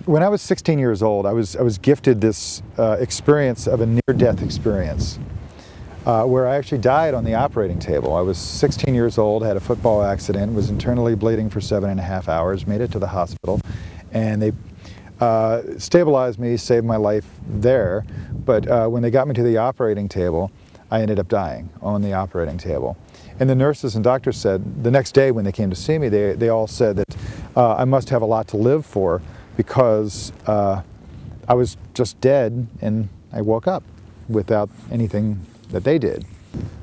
When I was 16 years old, I was gifted this experience of a near-death experience where I actually died on the operating table. I was 16 years old, had a football accident, was internally bleeding for 7.5 hours, made it to the hospital, and they stabilized me, saved my life there. But when they got me to the operating table, I ended up dying on the operating table. And the nurses and doctors said, the next day when they came to see me, they all said that I must have a lot to live for, because I was just dead and I woke up without anything that they did.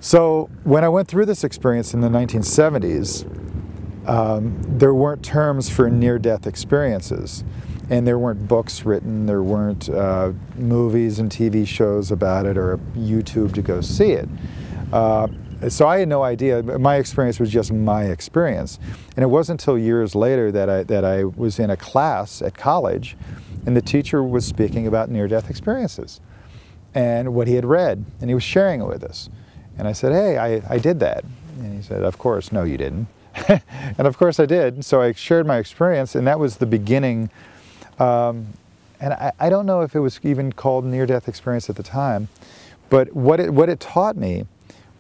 So when I went through this experience in the 1970s, there weren't terms for near-death experiences, and there weren't books written, there weren't movies and TV shows about it, or YouTube to go see it. So I had no idea. My experience was just my experience. And it wasn't until years later that I was in a class at college, and the teacher was speaking about near-death experiences and what he had read, and he was sharing it with us. And I said, hey, I did that. And he said, of course, no you didn't. And of course I did. So I shared my experience, and that was the beginning. And I don't know if it was even called near-death experience at the time, but what it taught me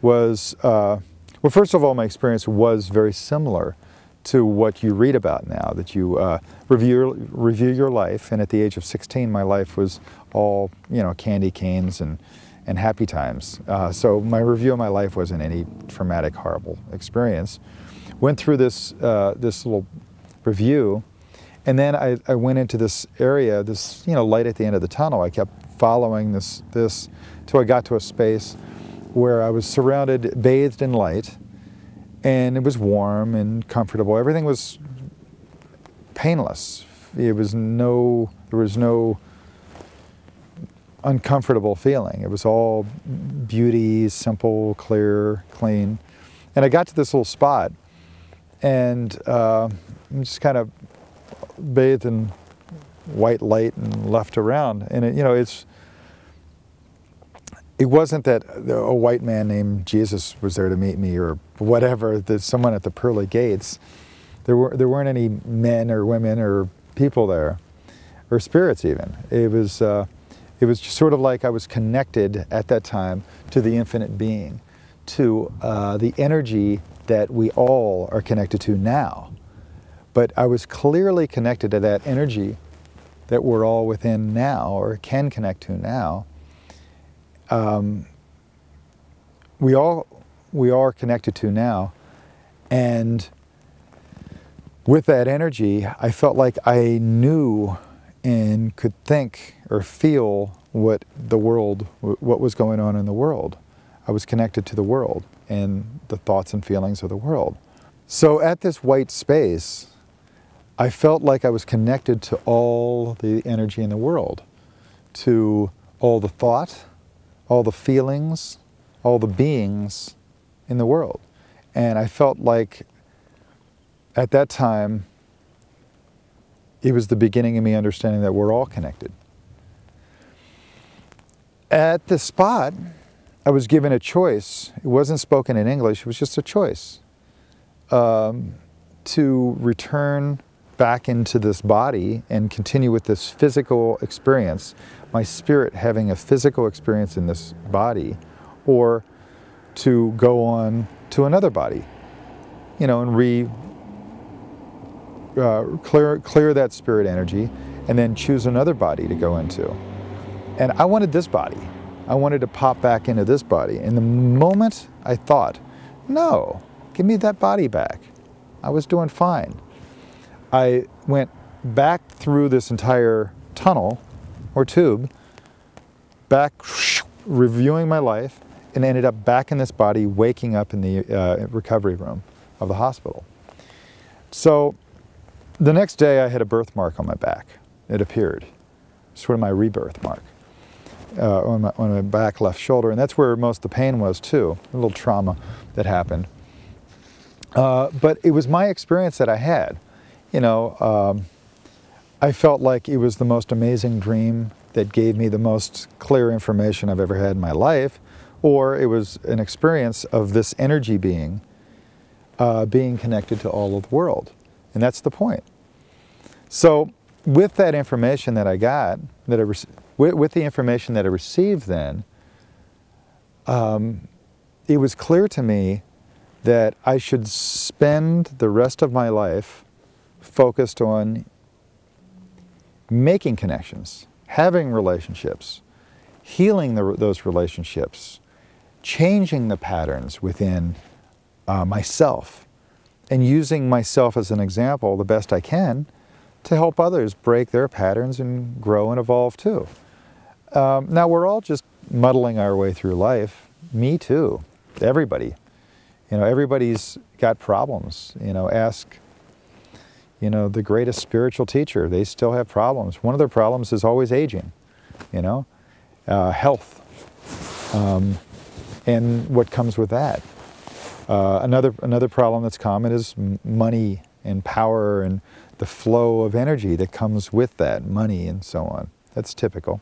was, well, first of all, my experience was very similar to what you read about now, that you review your life, and at the age of 16, my life was all, candy canes and happy times. So my review of my life wasn't any traumatic, horrible experience. Went through this little review, and then I went into this area, this light at the end of the tunnel. I kept following this till I got to a space where I was surrounded, bathed in light, and it was warm and comfortable. Everything was painless. There was no uncomfortable feeling. It was all beauty, simple, clear, clean. And I got to this little spot, and I'm just kind of bathed in white light and left around. And it wasn't that a white man named Jesus was there to meet me or whatever, that someone at the pearly gates. There weren't any men or women or people there, or spirits even. It was just sort of like I was connected at that time to the infinite being, to the energy that we all are connected to now. But I was clearly connected to that energy that we're all within now, or can connect to now. We are connected to now, and with that energy, I felt like I knew and could think or feel what was going on in the world. I was connected to the world and the thoughts and feelings of the world. So at this white space, I felt like I was connected to all the energy in the world, to all the thought, all the feelings, all the beings in the world. And I felt like at that time, it was the beginning of me understanding that we're all connected. At the spot, I was given a choice. It wasn't spoken in English, it was just a choice to return back into this body and continue with this physical experience, my spirit having a physical experience in this body, or to go on to another body, and clear that spirit energy, and then choose another body to go into. And I wanted this body. I wanted to pop back into this body. And the moment I thought, no, give me that body back, I was doing fine. I went back through this entire tunnel or tube, back reviewing my life, and ended up back in this body, waking up in the recovery room of the hospital. So the next day I had a birthmark on my back. It appeared, sort of my rebirth mark on my back left shoulder, and that's where most of the pain was too, a little trauma that happened. But it was my experience that I had. I felt like it was the most amazing dream that gave me the most clear information I've ever had in my life, or it was an experience of this energy being connected to all of the world. And that's the point. So with that information that I got, with the information that I received then, it was clear to me that I should spend the rest of my life focused on making connections, having relationships, healing those relationships, changing the patterns within myself, and using myself as an example the best I can to help others break their patterns and grow and evolve too. Now we're all just muddling our way through life. Me too. Everybody. You know, everybody's got problems. You know, ask, you know, the greatest spiritual teacher. They still have problems. One of their problems is always aging, you know, health, and what comes with that. Another problem that's common is money and power and the flow of energy that comes with that, money and so on. That's typical.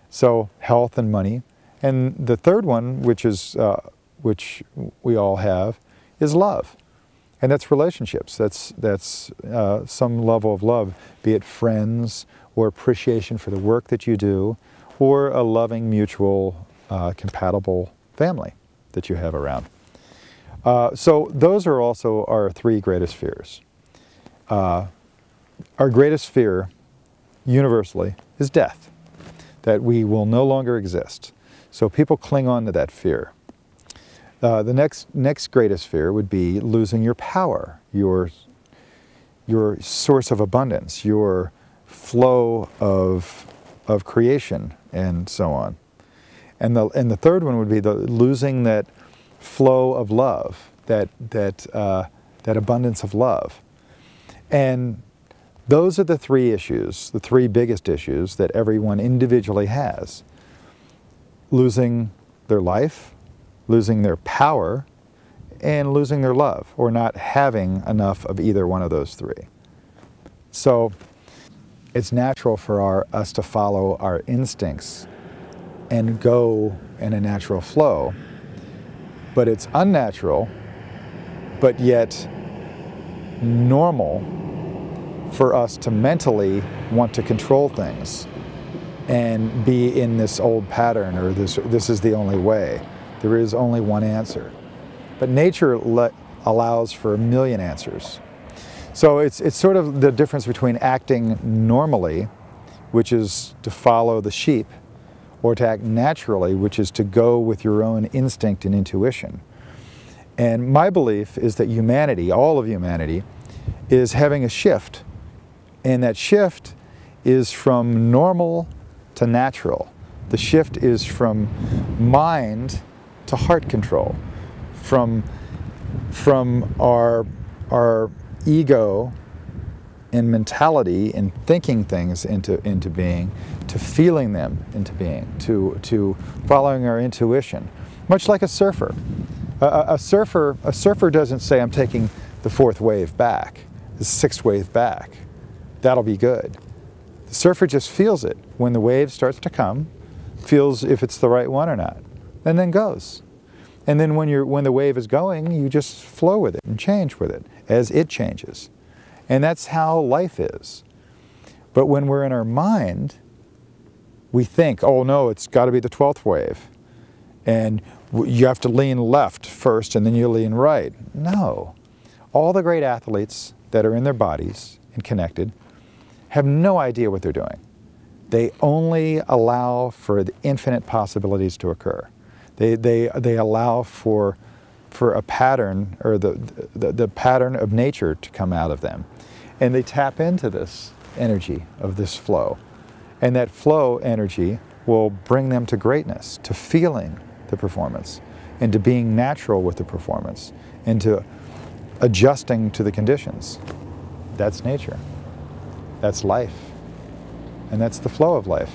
So health and money. And the third one, which we all have, is love. And that's relationships. That's some level of love, be it friends or appreciation for the work that you do, or a loving, mutual, compatible family that you have around. So those are also our three greatest fears. Our greatest fear, universally, is death, that we will no longer exist. So people cling on to that fear. The next greatest fear would be losing your power, your source of abundance, your flow of creation, and so on. And the third one would be losing that flow of love, that abundance of love. And those are the three issues, the three biggest issues that everyone individually has. Losing their life, losing their power, and losing their love, or not having enough of either one of those three. So it's natural for us to follow our instincts and go in a natural flow, but it's unnatural, but yet normal for us to mentally want to control things and be in this old pattern, or this is the only way. There is only one answer. But nature allows for a million answers. So it's sort of the difference between acting normally, which is to follow the sheep, or to act naturally, which is to go with your own instinct and intuition. And my belief is that humanity, all of humanity, is having a shift. And that shift is from normal to natural. The shift is from mind to heart control, from our ego and mentality and thinking things into being, to feeling them into being, to following our intuition. Much like a surfer. A surfer doesn't say, I'm taking the fourth wave back, the sixth wave back. That'll be good. The surfer just feels it when the wave starts to come, feels if it's the right one or not, and then goes. And then when the wave is going, you just flow with it and change with it as it changes. And that's how life is. But when we're in our mind, we think, oh no, it's got to be the 12th wave. And you have to lean left first and then you lean right. No. All the great athletes that are in their bodies and connected have no idea what they're doing. They only allow for the infinite possibilities to occur. They allow for a pattern, or the pattern of nature to come out of them. And they tap into this energy of this flow. And that flow energy will bring them to greatness, to feeling the performance, and to being natural with the performance, and to adjusting to the conditions. That's nature. That's life. And that's the flow of life.